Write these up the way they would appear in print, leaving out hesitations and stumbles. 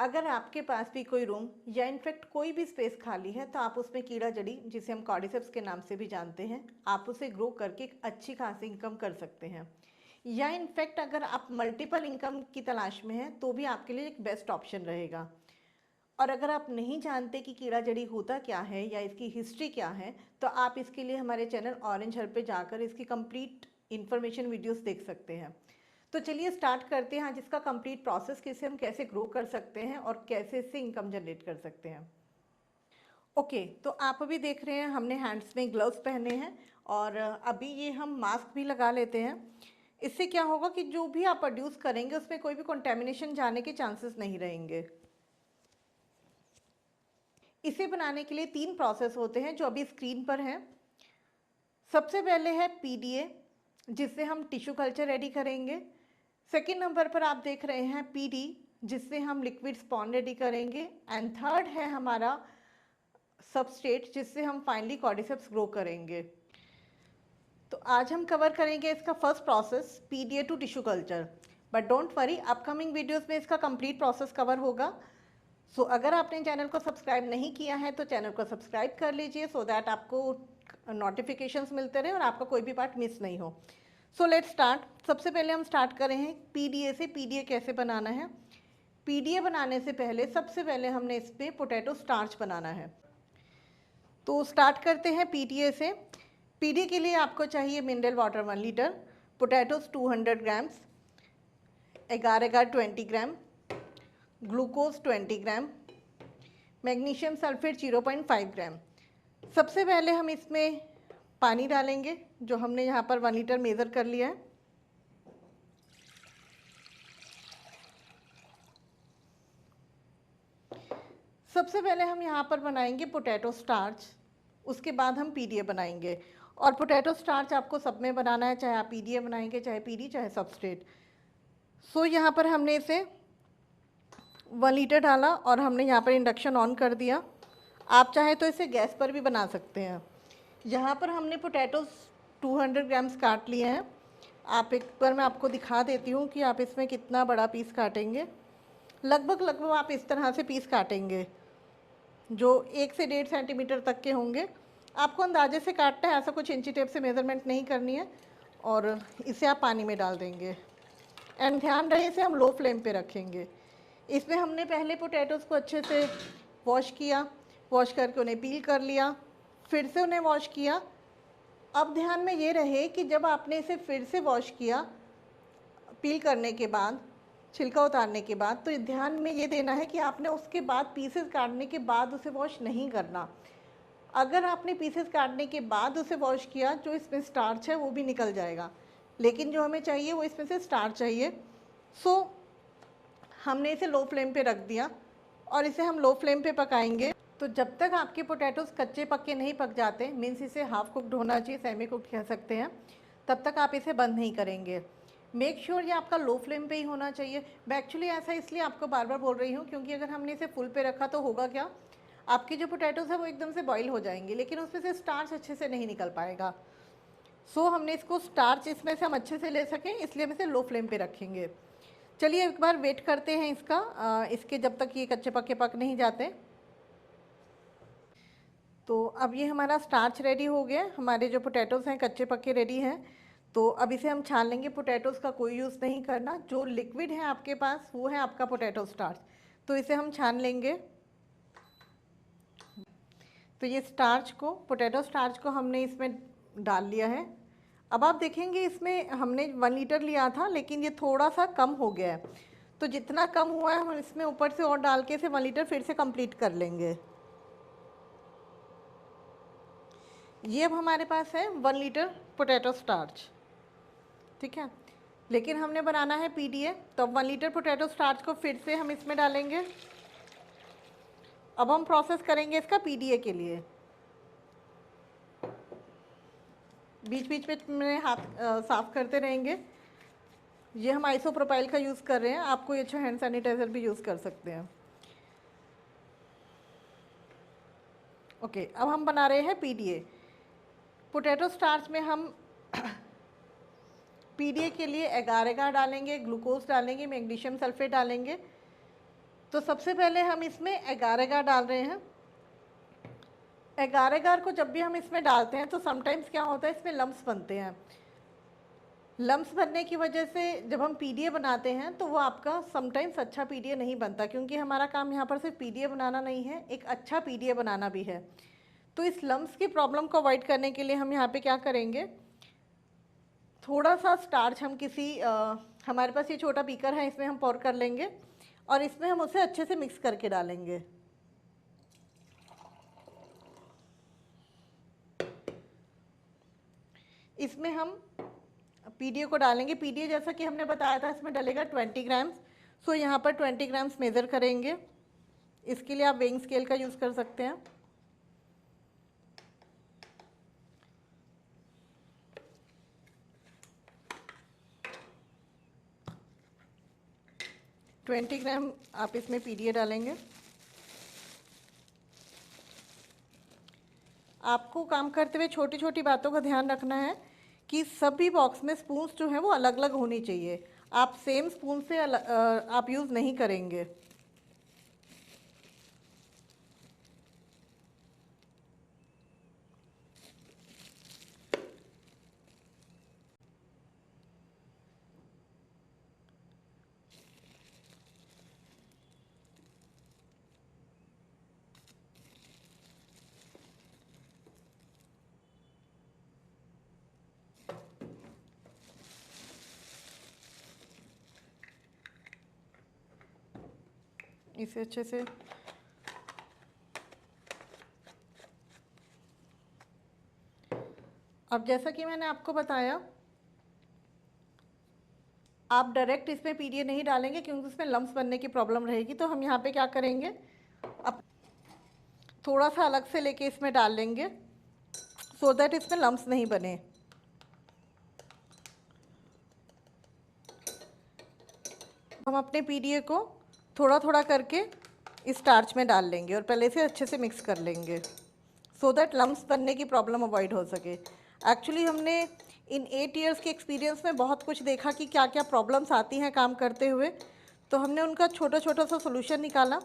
अगर आपके पास भी कोई रूम या इनफैक्ट कोई भी स्पेस खाली है तो आप उसमें कीड़ा जड़ी, जिसे हम कॉर्डिसेप्स के नाम से भी जानते हैं, आप उसे ग्रो करके एक अच्छी खासी इनकम कर सकते हैं। या इनफैक्ट अगर आप मल्टीपल इनकम की तलाश में हैं तो भी आपके लिए एक बेस्ट ऑप्शन रहेगा। और अगर आप नहीं जानते कि कीड़ा जड़ी होता क्या है या इसकी हिस्ट्री क्या है, तो आप इसके लिए हमारे चैनल ऑरेंज हर्ब पे जाकर इसकी कंप्लीट इन्फॉर्मेशन वीडियोस देख सकते हैं। तो चलिए स्टार्ट करते हैं आज इसका कंप्लीट प्रोसेस, किसे हम कैसे ग्रो कर सकते हैं और कैसे इससे इनकम जनरेट कर सकते हैं। ओके, तो आप अभी देख रहे हैं हमने हैंड्स में ग्लव्स पहने हैं और अभी ये हम मास्क भी लगा लेते हैं। इससे क्या होगा कि जो भी आप प्रोड्यूस करेंगे उसमें कोई भी कंटेमिनेशन जाने के चांसेस नहीं रहेंगे। इसे बनाने के लिए 3 प्रोसेस होते हैं जो अभी स्क्रीन पर हैं। सबसे पहले है पीडीए, जिससे हम टिश्यू कल्चर रेडी करेंगे। सेकेंड नंबर पर आप देख रहे हैं पीडी, जिससे हम लिक्विड स्पॉन रेडी करेंगे। एंड थर्ड है हमारा सबस्ट्रेट, जिससे हम फाइनली कॉर्डिसेप्स ग्रो करेंगे। तो आज हम कवर करेंगे इसका first process, PDA to tissue culture. But don't worry, upcoming videos में इसका कंप्लीट प्रोसेस कवर होगा। सो अगर आपने चैनल को सब्सक्राइब नहीं किया है तो चैनल को सब्सक्राइब कर लीजिए, सो दैट आपको नोटिफिकेशंस मिलते रहे और आपका कोई भी पार्ट मिस नहीं हो। So let's start. सबसे पहले हम स्टार्ट कर रहे हैं पीडीए से। पीडीए कैसे बनाना है? पीडीए बनाने से पहले सबसे पहले हमने इस पर पोटैटो स्टार्च बनाना है। तो स्टार्ट करते हैं पीडीए से। पीडीए के लिए आपको चाहिए mineral water 1 litre, potatoes 200 grams, एगार एगार 20 ग्राम, ग्लूकोज 20 ग्राम, मैग्नीशियम सल्फेट 0.5 ग्राम। सबसे पहले हम इसमें पानी डालेंगे, जो हमने यहाँ पर 1 लीटर मेज़र कर लिया है। सबसे पहले हम यहाँ पर बनाएंगे पोटैटो स्टार्च, उसके बाद हम पीडीए बनाएंगे। और पोटैटो स्टार्च आपको सब में बनाना है, चाहे आप पीडीए बनाएंगे, चाहे पीडी, चाहे सबस्ट्रेट। सो यहाँ पर हमने इसे 1 लीटर डाला और हमने यहाँ पर इंडक्शन ऑन कर दिया। आप चाहे तो इसे गैस पर भी बना सकते हैं। यहाँ पर हमने पोटैटोज 200 ग्राम्स काट लिए हैं। आप एक बार मैं आपको दिखा देती हूँ कि आप इसमें कितना बड़ा पीस काटेंगे। लगभग आप इस तरह से पीस काटेंगे जो 1 से 1.5 सेंटीमीटर तक के होंगे। आपको अंदाजे से काटना है, ऐसा कुछ इंची टेप से मेज़रमेंट नहीं करनी है। और इसे आप पानी में डाल देंगे। एंड ध्यान रहे इसे हम लो फ्लेम पे रखेंगे। इसमें हमने पहले पोटैटोज़ को अच्छे से वॉश किया, वॉश करके उन्हें पील कर लिया, फिर से उन्हें वॉश किया। अब ध्यान में ये रहे कि जब आपने इसे फिर से वॉश किया, पील करने के बाद, छिलका उतारने के बाद, तो ध्यान में ये देना है कि आपने उसके बाद पीसेस काटने के बाद उसे वॉश नहीं करना। अगर आपने पीसेस काटने के बाद उसे वॉश किया, जो इसमें स्टार्च है वो भी निकल जाएगा, लेकिन जो हमें चाहिए वो इसमें से स्टार्च चाहिए। सो हमने इसे लो फ्लेम पे रख दिया और इसे हम लो फ्लेम पे पकाएंगे। तो जब तक आपके पोटैटोज़ कच्चे पक्के नहीं पक जाते, मीन्स इसे हाफ कुक्ड होना चाहिए, सेमी कुक्ड कह सकते हैं, तब तक आप इसे बंद नहीं करेंगे। मेक श्योर ये आपका लो फ्लेम पे ही होना चाहिए। मैं एक्चुअली ऐसा इसलिए आपको बार बार बोल रही हूँ क्योंकि अगर हमने इसे फुल पे रखा तो होगा क्या, आपके जो पोटैटोज़ है वो एकदम से बॉईल हो जाएंगे, लेकिन उसमें से स्टार्च अच्छे से नहीं निकल पाएगा। सो हमने इसको स्टार्च इसमें से हम अच्छे से ले सकें, इसलिए हम इसे लो फ्लेम पे रखेंगे। चलिए एक बार वेट करते हैं इसका, इसके जब तक ये कच्चे पक्के पक नहीं जाते। तो अब ये हमारा स्टार्च रेडी हो गया, हमारे जो पोटैटोज़ हैं कच्चे पक्के रेडी हैं। तो अब इसे हम छान लेंगे। पोटैटोज़ का कोई यूज़ नहीं करना, जो लिक्विड है आपके पास वो है आपका पोटैटो स्टार्च। तो इसे हम छान लेंगे। तो ये स्टार्च को, पोटैटो स्टार्च को हमने इसमें डाल लिया है। अब आप देखेंगे इसमें हमने 1 लीटर लिया था, लेकिन ये थोड़ा सा कम हो गया है। तो जितना कम हुआ है हम इसमें ऊपर से और डाल के इसे 1 लीटर फिर से कंप्लीट कर लेंगे। ये अब हमारे पास है 1 लीटर पोटैटो स्टार्च, ठीक है। लेकिन हमने बनाना है पीडीए, तो अब 1 लीटर पोटैटो स्टार्च को फिर से हम इसमें डालेंगे। अब हम प्रोसेस करेंगे इसका पीडीए के लिए। बीच बीच में हाथ साफ़ करते रहेंगे। ये हम आइसोप्रोपाइल का यूज़ कर रहे हैं, आप कोई अच्छा हैंड सैनिटाइज़र भी यूज़ कर सकते हैं। ओके, अब हम बना रहे हैं पीडीए। पोटैटो स्टार्च में हम पीडीए के लिए एगार एगार डालेंगे, ग्लूकोज डालेंगे, मैग्नीशियम सल्फेट डालेंगे। तो सबसे पहले हम इसमें एगार एगार डाल रहे हैं। एगार एगार को जब भी हम इसमें डालते हैं तो समटाइम्स क्या होता है, इसमें लम्स बनते हैं। लम्स बनने की वजह से जब हम पीडीए बनाते हैं तो वो आपका समटाइम्स अच्छा पीडीए नहीं बनता, क्योंकि हमारा काम यहाँ पर सिर्फ पीडीए बनाना नहीं है, एक अच्छा पीडीए बनाना भी है। तो इस लम्स की प्रॉब्लम को अवॉइड करने के लिए हम यहाँ पे क्या करेंगे, थोड़ा सा स्टार्च हम हमारे पास ये छोटा बीकर है, इसमें हम पोर कर लेंगे और इसमें हम उसे अच्छे से मिक्स करके डालेंगे। इसमें हम पीडीए को डालेंगे। पीडीए जैसा कि हमने बताया था इसमें डलेगा 20 ग्राम्स। सो यहाँ पर 20 ग्राम्स मेज़र करेंगे। इसके लिए आप वेइंग स्केल का यूज़ कर सकते हैं। ट्वेंटी ग्राम आप इसमें पीडीए डालेंगे। आपको काम करते हुए छोटी छोटी बातों का ध्यान रखना है कि सभी बॉक्स में स्पून्स जो हैं वो अलग अलग होनी चाहिए। आप सेम स्पून से आप यूज़ नहीं करेंगे। इसे अच्छे से अब जैसा कि मैंने आपको बताया, आप डायरेक्ट इसमें पीडीए नहीं डालेंगे क्योंकि उसमें लम्स बनने की प्रॉब्लम रहेगी। तो हम यहाँ पे क्या करेंगे, अब थोड़ा सा अलग से लेके इसमें डाल लेंगे सो दैट इसमें लम्स नहीं बने। हम अपने पीडीए को थोड़ा थोड़ा करके इस स्टार्च में डाल लेंगे और पहले से अच्छे से मिक्स कर लेंगे सो दैट लम्स बनने की प्रॉब्लम अवॉइड हो सके। एक्चुअली हमने इन 8 इयर्स के एक्सपीरियंस में बहुत कुछ देखा कि क्या क्या प्रॉब्लम्स आती हैं काम करते हुए, तो हमने उनका छोटा छोटा सा सोल्यूशन निकाला।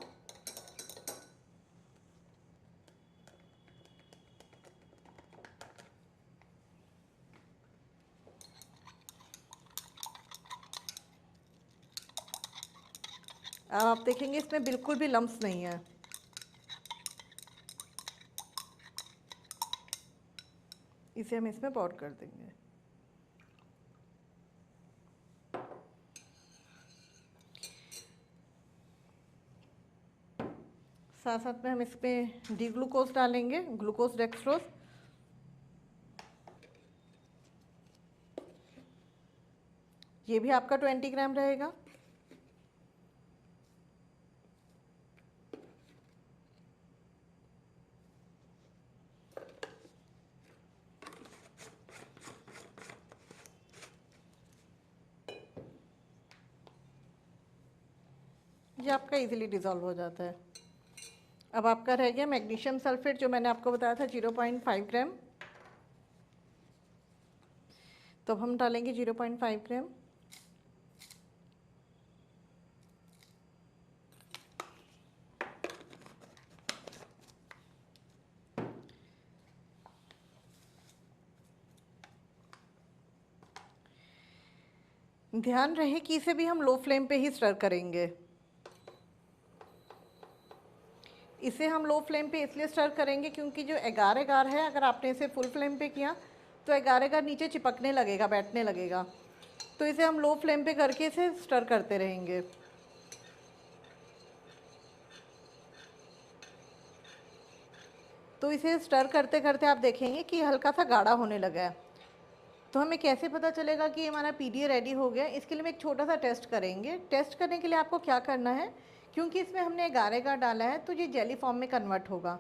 अब आप देखेंगे इसमें बिल्कुल भी लम्स नहीं है। इसे हम इसमें पोर कर देंगे। साथ साथ में हम इसमें डी ग्लूकोज डालेंगे, ग्लूकोज डेक्सट्रोज। ये भी आपका 20 ग्राम रहेगा। ये आपका इजीली डिज़ोल्व हो जाता है। अब आपका रह गया मैग्नीशियम सल्फेट, जो मैंने आपको बताया था 0.5 ग्राम। तो अब हम डालेंगे 0.5 ग्राम। ध्यान रहे कि इसे भी हम लो फ्लेम पे ही स्टर करेंगे। इसे हम लो फ्लेम पे इसलिए स्टर करेंगे क्योंकि जो एगार एगार है, अगर आपने इसे फुल फ्लेम पे किया तो एगार एगार नीचे चिपकने लगेगा, बैठने लगेगा। तो इसे हम लो फ्लेम पे करके इसे स्टर करते रहेंगे। तो इसे स्टर करते करते आप देखेंगे कि हल्का सा गाढ़ा होने लगा है। तो हमें कैसे पता चलेगा कि हमारा पीडीए रेडी हो गया, इसके लिए हम एक छोटा सा टेस्ट करेंगे। टेस्ट करने के लिए आपको क्या करना है, क्योंकि इसमें हमने एगार एगार डाला है तो ये जेली फॉर्म में कन्वर्ट होगा।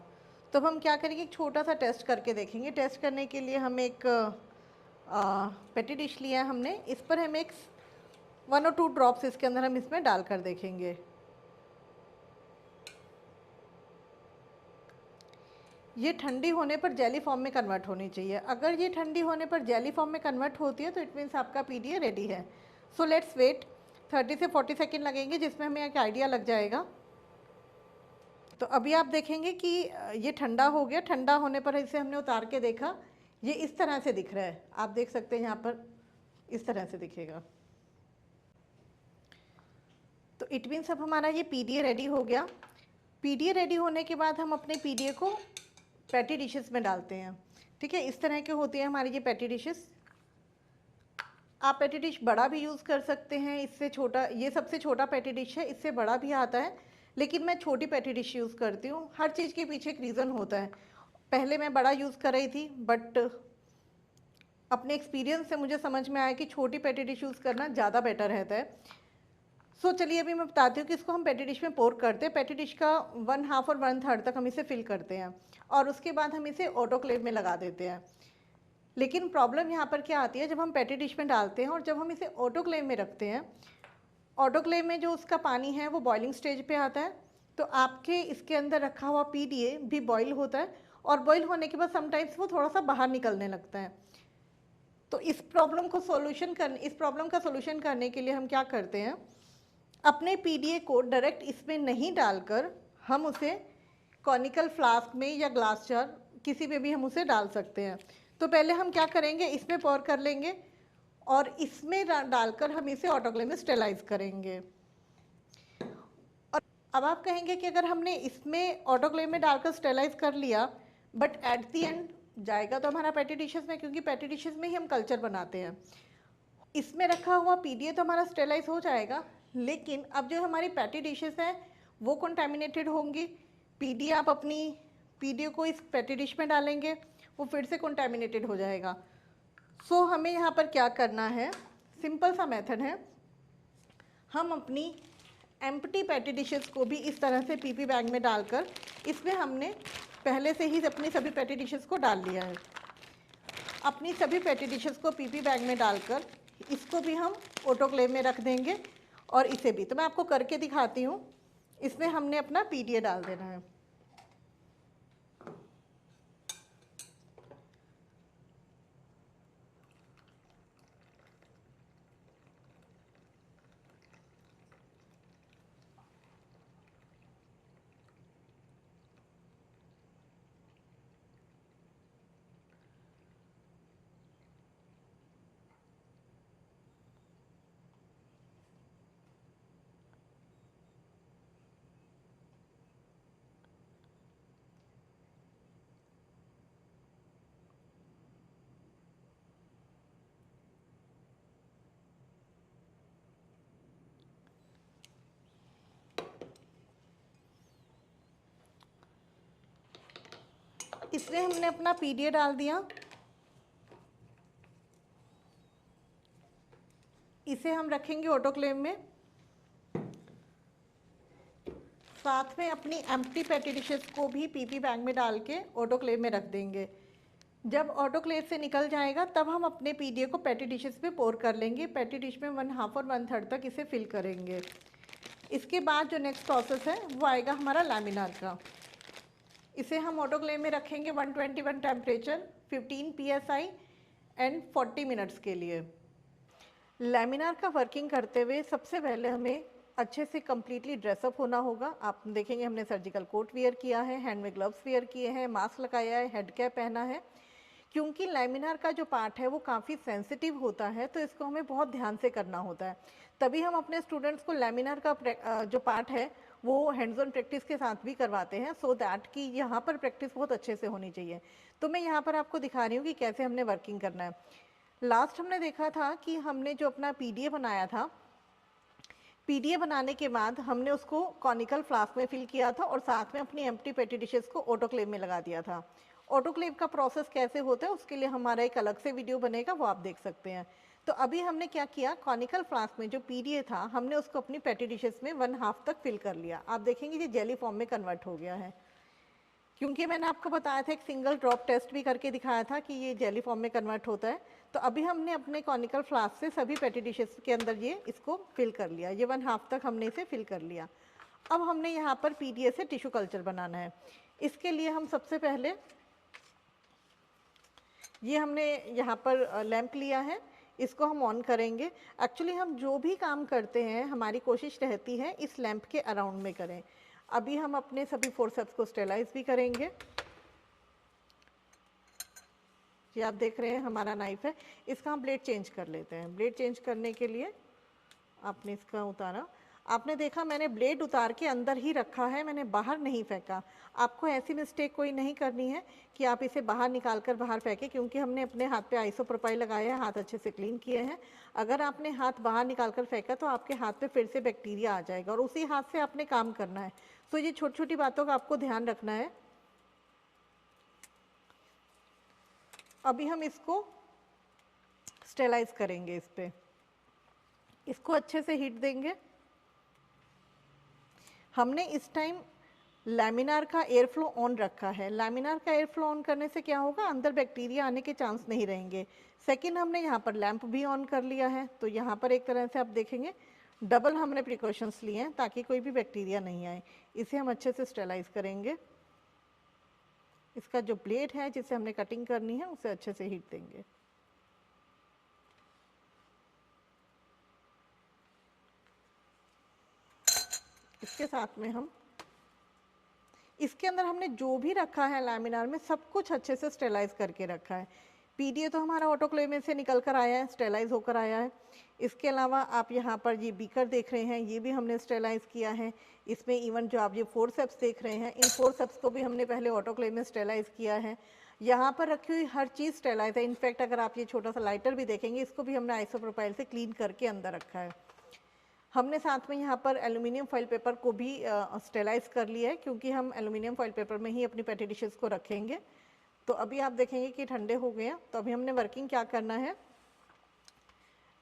तो हम क्या करेंगे, एक छोटा सा टेस्ट करके देखेंगे। टेस्ट करने के लिए हम एक पेटी डिश लिया है हमने, इस पर हम एक 1 और 2 ड्रॉप्स इसके अंदर हम इसमें डाल कर देखेंगे। ये ठंडी होने पर जेली फॉर्म में कन्वर्ट होनी चाहिए। अगर ये ठंडी होने पर जेली फॉर्म में कन्वर्ट होती है तो इट मीन्स आपका पीडीए रेडी है। So let's wait. 30 से 40 सेकेंड लगेंगे, जिसमें हमें एक आइडिया लग जाएगा। तो अभी आप देखेंगे कि ये ठंडा हो गया। ठंडा होने पर इसे हमने उतार के देखा, ये इस तरह से दिख रहा है। आप देख सकते हैं यहाँ पर इस तरह से दिखेगा। तो इट मीन्स अब हमारा ये पीडीए रेडी हो गया। पीडीए रेडी होने के बाद हम अपने पीडीए को पैटी डिशेस में डालते हैं। ठीक है, इस तरह के होती है हमारी ये पैटी डिशेस। आप पैटी डिश बड़ा भी यूज़ कर सकते हैं, इससे छोटा, ये सबसे छोटा पैटी डिश है, इससे बड़ा भी आता है, लेकिन मैं छोटी पैटी डिश यूज़ करती हूँ। हर चीज़ के पीछे एक रीज़न होता है। पहले मैं बड़ा यूज़ कर रही थी, बट अपने एक्सपीरियंस से मुझे समझ में आया कि छोटी पैटी डिश यूज़ करना ज़्यादा बेटर रहता है। सो चलिए अभी मैं बताती हूँ कि इसको हम पैटी डिश में पोर करते हैं। पैटी डिश का 1/2 और 1/3 तक हम इसे फिल करते हैं और उसके बाद हम इसे ऑटोक्लेव में लगा देते हैं। लेकिन प्रॉब्लम यहाँ पर क्या आती है, जब हम पैटी डिश में डालते हैं और जब हम इसे ऑटोक्लेव में रखते हैं, ऑटोक्लेव में जो उसका पानी है वो बॉइलिंग स्टेज पे आता है, तो आपके इसके अंदर रखा हुआ पीडीए भी बॉईल होता है और बॉईल होने के बाद समटाइम्स वो थोड़ा सा बाहर निकलने लगता है। तो इस प्रॉब्लम का सोल्यूशन करने के लिए हम क्या करते हैं, अपने पीडीए को डायरेक्ट इसमें नहीं डालकर हम उसे कॉनिकल फ्लास्क में या ग्लास जार किसी में भी हम उसे डाल सकते हैं। तो पहले हम क्या करेंगे, इसमें पोर कर लेंगे और इसमें डालकर हम इसे ऑटोक्लेव में स्टेलाइज करेंगे। और अब आप कहेंगे कि अगर हमने इसमें ऑटोक्लेव में डालकर स्टेलाइज कर लिया, बट एट दी एंड जाएगा तो हमारा पैटी डिशेस में, क्योंकि पैटी डिशेस में ही हम कल्चर बनाते हैं। इसमें रखा हुआ पीडीए तो हमारा स्टेलाइज हो जाएगा, लेकिन अब जो हमारी पैटी डिशेस हैं वो कंटामिनेटेड होंगी। पीडीए, आप अपनी पीडीए को इस पैटी डिश में डालेंगे, वो फिर से कंटामिनेटेड हो जाएगा। सो हमें यहाँ पर क्या करना है, सिंपल सा मेथड है। हम अपनी एम्प्टी पैटी डिशेस को भी इस तरह से पीपी बैग में डालकर, इसमें हमने पहले से ही अपनी सभी पैटी डिशेस को डाल लिया है। अपनी सभी पैटी डिशेस को पीपी बैग में डालकर इसको भी हम ऑटोक्लेव में रख देंगे और इसे भी। तो मैं आपको करके दिखाती हूँ। इसमें हमने अपना पीडीए डाल देना है। इसमें हमने अपना पीडीए डाल दिया। इसे हम रखेंगे ऑटोक्लेव में। साथ में अपनी एम्प्टी पैटी डिशेस को भी पीपी बैग में डाल के ऑटोक्लेव में रख देंगे। जब ऑटोक्लेव से निकल जाएगा तब हम अपने पीडीए को पैटी डिशेस पे पोर कर लेंगे। पैटी डिश में 1/2 और 1/3 तक इसे फिल करेंगे। इसके बाद जो नेक्स्ट प्रोसेस है वो आएगा हमारा लैमिनार का। इसे हम ऑटोक्लेव में रखेंगे 121 टेम्परेचर, 15 psi एंड 40 मिनट्स के लिए। लैमिनार का वर्किंग करते हुए सबसे पहले हमें अच्छे से कम्प्लीटली ड्रेसअप होना होगा। आप देखेंगे हमने सर्जिकल कोट वेयर किया है, हैंड में ग्लव्स वेयर किए हैं, मास्क लगाया है, हेड कैप पहना है। क्योंकि लैमिनार का जो पार्ट है वो काफ़ी सेंसिटिव होता है, तो इसको हमें बहुत ध्यान से करना होता है। तभी हम अपने स्टूडेंट्स को लैमिनार का जो पार्ट है वो हैंड्स ऑन प्रैक्टिस के साथ भी करवाते हैं, सो दैट कि यहाँ पर प्रैक्टिस बहुत अच्छे से होनी चाहिए। तो मैं यहाँ पर आपको दिखा रही हूँ कि कैसे हमने वर्किंग करना है। लास्ट हमने देखा था कि हमने जो अपना पीडीए बनाया था, पीडीए बनाने के बाद हमने उसको कॉनिकल फ्लास्क में फिल किया था और साथ में अपनी एम्प्टी पैटी डिशेस को ऑटोक्लेव में लगा दिया था। ऑटोक्लेव का प्रोसेस कैसे होता है उसके लिए हमारा एक अलग से वीडियो बनेगा, वो आप देख सकते हैं। तो अभी हमने क्या किया, कॉनिकल फ्लास्क में जो पीडीए था हमने उसको अपनी पैटी डिशेस में 1/2 तक फिल कर लिया। आप देखेंगे ये जेली फॉर्म में कन्वर्ट हो गया है, क्योंकि मैंने आपको बताया था, एक सिंगल ड्रॉप टेस्ट भी करके दिखाया था कि ये जेली फॉर्म में कन्वर्ट होता है। तो अभी हमने अपने कॉनिकल फ्लास्क से सभी पैटी डिशेस के अंदर ये इसको फिल कर लिया। ये 1/2 तक हमने इसे फिल कर लिया। अब हमने यहाँ पर पीडीए से टिश्यू कल्चर बनाना है। इसके लिए हम सबसे पहले ये हमने यहाँ पर लैंप लिया है, इसको हम ऑन करेंगे। एक्चुअली हम जो भी काम करते हैं हमारी कोशिश रहती है इस लैंप के अराउंड में करें। अभी हम अपने सभी फोरसेप्स को स्टेलाइज भी करेंगे। ये आप देख रहे हैं हमारा नाइफ है, इसका हम ब्लेड चेंज कर लेते हैं। ब्लेड चेंज करने के लिए आपने इसका उतारा, आपने देखा मैंने ब्लेड उतार के अंदर ही रखा है, मैंने बाहर नहीं फेंका। आपको ऐसी मिस्टेक कोई नहीं करनी है कि आप इसे बाहर निकाल कर बाहर फेंकें, क्योंकि हमने अपने हाथ पे आइसोप्रोपाइल लगाया है, हाथ अच्छे से क्लीन किए हैं। अगर आपने हाथ बाहर निकाल कर फेंका तो आपके हाथ पे फिर से बैक्टीरिया आ जाएगा और उसी हाथ से आपने काम करना है। तो ये छोटी छोटी बातों का आपको ध्यान रखना है। अभी हम इसको स्टेलाइज करेंगे, इस पे इसको अच्छे से हीट देंगे। हमने इस टाइम लैमिनार का एयर फ्लो ऑन रखा है। लैमिनार का एयर फ्लो ऑन करने से क्या होगा, अंदर बैक्टीरिया आने के चांस नहीं रहेंगे। सेकंड, हमने यहाँ पर लैंप भी ऑन कर लिया है, तो यहाँ पर एक तरह से आप देखेंगे डबल हमने प्रिकॉशंस लिए हैं ताकि कोई भी बैक्टीरिया नहीं आए। इसे हम अच्छे से स्टेलाइज करेंगे। इसका जो ब्लेड है जिसे हमने कटिंग करनी है उसे अच्छे से हीट देंगे। इसके साथ में हम इसके अंदर हमने जो भी रखा है लैमिनार में सब कुछ अच्छे से स्टेलाइज करके रखा है। पीडीए तो हमारा ऑटोक्लेव में से निकल कर आया है, स्टेलाइज होकर आया है। इसके अलावा आप यहाँ पर ये बीकर देख रहे हैं, ये भी हमने स्टेलाइज किया है। इसमें इवन जो आप ये फोरसेप्स देख रहे हैं, इन फोरसेप्स को भी हमने पहले ऑटोक्लेव में स्टेलाइज किया है। यहाँ पर रखी हुई हर चीज़ स्टेलाइज है। इनफैक्ट अगर आप ये छोटा सा लाइटर भी देखेंगे, इसको भी हमने आइसोप्रोपाइल से क्लीन करके अंदर रखा है। हमने साथ में यहाँ पर एल्यूमिनियम फॉइल पेपर को भी स्टेलाइज कर लिया है, क्योंकि हम एल्यूमिनियम फॉइल पेपर में ही अपनी पैटी डिशेस को रखेंगे। तो अभी आप देखेंगे कि ठंडे हो गए हैं। तो अभी हमने वर्किंग क्या करना है,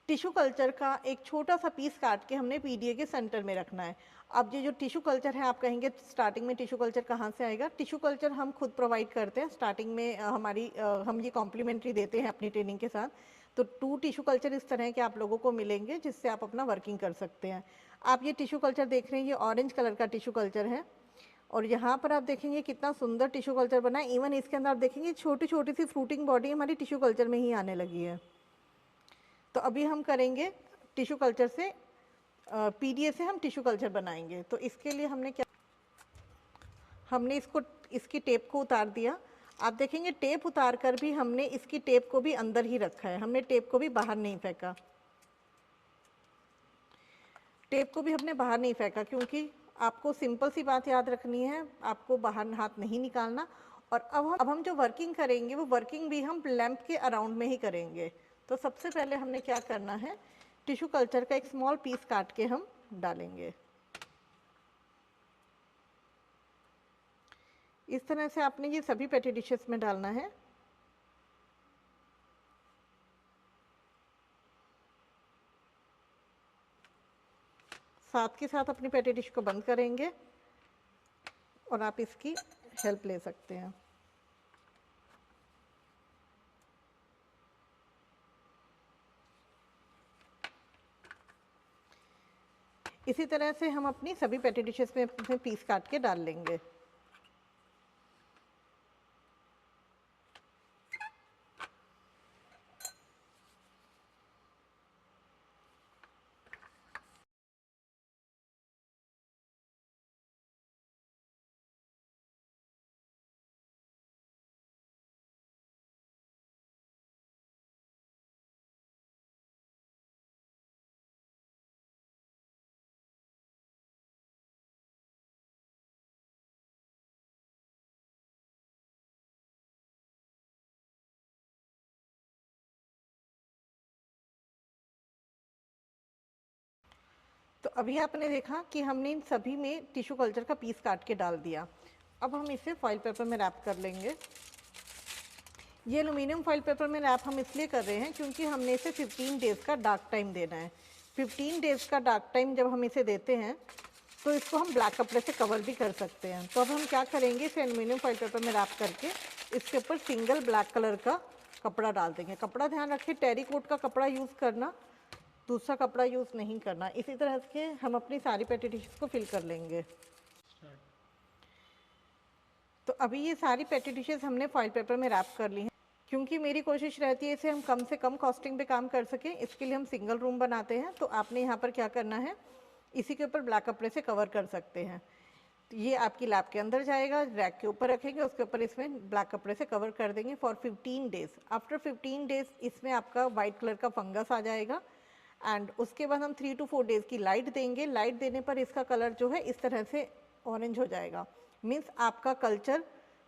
टिश्यू कल्चर का एक छोटा सा पीस काट के हमने पीडीए के सेंटर में रखना है। अब ये जो टिश्यू कल्चर है, आप कहेंगे स्टार्टिंग में टिश्यू कल्चर कहाँ से आएगा। टिश्यू कल्चर हम खुद प्रोवाइड करते हैं स्टार्टिंग में, हम ये कॉम्प्लीमेंट्री देते हैं अपनी ट्रेनिंग के साथ। तो 2 टिश्यू कल्चर इस तरह के आप लोगों को मिलेंगे जिससे आप अपना वर्किंग कर सकते हैं। आप ये टिश्यू कल्चर देख रहे हैं, ये ऑरेंज कलर का टिश्यू कल्चर है और यहाँ पर आप देखेंगे कितना सुंदर टिश्यू कल्चर बना है। इवन इसके अंदर आप देखेंगे छोटी छोटी सी फ्रूटिंग बॉडी हमारी टिश्यू कल्चर में ही आने लगी है। तो अभी हम करेंगे टिश्यू कल्चर से पीडीए से हम टिश्यू कल्चर बनाएंगे। तो इसके लिए हमने इसकी टेप को उतार दिया। आप देखेंगे टेप उतार कर भी हमने इसकी टेप को भी अंदर ही रखा है, हमने टेप को भी बाहर नहीं फेंका। टेप को भी हमने बाहर नहीं फेंका, क्योंकि आपको सिंपल सी बात याद रखनी है, आपको बाहर हाथ नहीं निकालना। और अब हम जो वर्किंग करेंगे वो वर्किंग भी हम लैंप के अराउंड में ही करेंगे। तो सबसे पहले हमने क्या करना है, टिश्यू कल्चर का एक स्मॉल पीस काट के हम डालेंगे। इस तरह से आपने ये सभी पैटी डिशेस में डालना है। साथ के साथ अपनी पैटी डिश को बंद करेंगे और आप इसकी हेल्प ले सकते हैं। इसी तरह से हम अपनी सभी पैटी डिशेस में पीस काट के डाल लेंगे। तो अभी आपने देखा कि हमने इन सभी में टिश्यू कल्चर का पीस काट के डाल दिया। अब हम इसे फॉइल पेपर में रैप कर लेंगे। ये एल्यूमिनियम फॉइल पेपर में रैप हम इसलिए कर रहे हैं क्योंकि हमने इसे 15 डेज़ का डार्क टाइम देना है। 15 डेज़ का डार्क टाइम जब हम इसे देते हैं तो इसको हम ब्लैक कपड़े से कवर भी कर सकते हैं। तो अब हम क्या करेंगे, इसे एल्यूमिनियम फॉइल पेपर में रैप करके इसके ऊपर सिंगल ब्लैक कलर का कपड़ा डाल देंगे। कपड़ा ध्यान रखिए टेरी कोट का कपड़ा यूज़ करना, दूसरा कपड़ा यूज़ नहीं करना। इसी तरह से हम अपनी सारी पैटी डिशेस को फिल कर लेंगे। तो अभी ये सारी पैटी डिशेस हमने फॉइल पेपर में रैप कर ली हैं। क्योंकि मेरी कोशिश रहती है इसे हम कम से कम कॉस्टिंग पे काम कर सकें, इसके लिए हम सिंगल रूम बनाते हैं। तो आपने यहाँ पर क्या करना है, इसी के ऊपर ब्लैक कपड़े से कवर कर सकते हैं। तो ये आपकी लैब के अंदर जाएगा, रैक के ऊपर रखेंगे, उसके ऊपर इसमें ब्लैक कपड़े से कवर कर देंगे फॉर 15 डेज। आफ्टर 15 डेज इसमें आपका वाइट कलर का फंगस आ जाएगा एंड उसके बाद हम 3 to 4 डेज की लाइट देंगे। लाइट देने पर इसका कलर जो है इस तरह से ऑरेंज हो जाएगा, मीन्स आपका कल्चर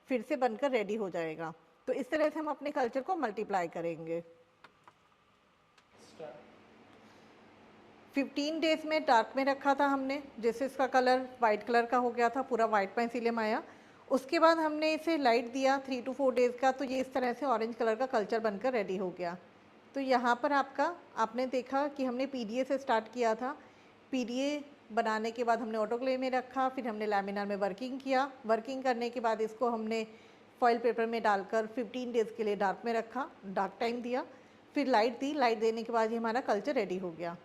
फिर से बनकर रेडी हो जाएगा। तो इस तरह से हम अपने कल्चर को मल्टीप्लाई करेंगे। 15 डेज में डार्क में रखा था हमने, जैसे इसका कलर वाइट कलर का हो गया था, पूरा वाइट पेंसिलियम आया। उसके बाद हमने इसे लाइट दिया 3 to 4 डेज़ का, तो ये इस तरह से ऑरेंज कलर का कल्चर बनकर रेडी हो गया। तो यहाँ पर आपने देखा कि हमने पीडीए से स्टार्ट किया था। पीडीए बनाने के बाद हमने ऑटोक्लेव में रखा, फिर हमने लैमिनार में वर्किंग किया। वर्किंग करने के बाद इसको हमने फॉइल पेपर में डालकर 15 डेज़ के लिए डार्क में रखा, डार्क टाइम दिया, फिर लाइट दी। लाइट देने के बाद ये हमारा कल्चर रेडी हो गया।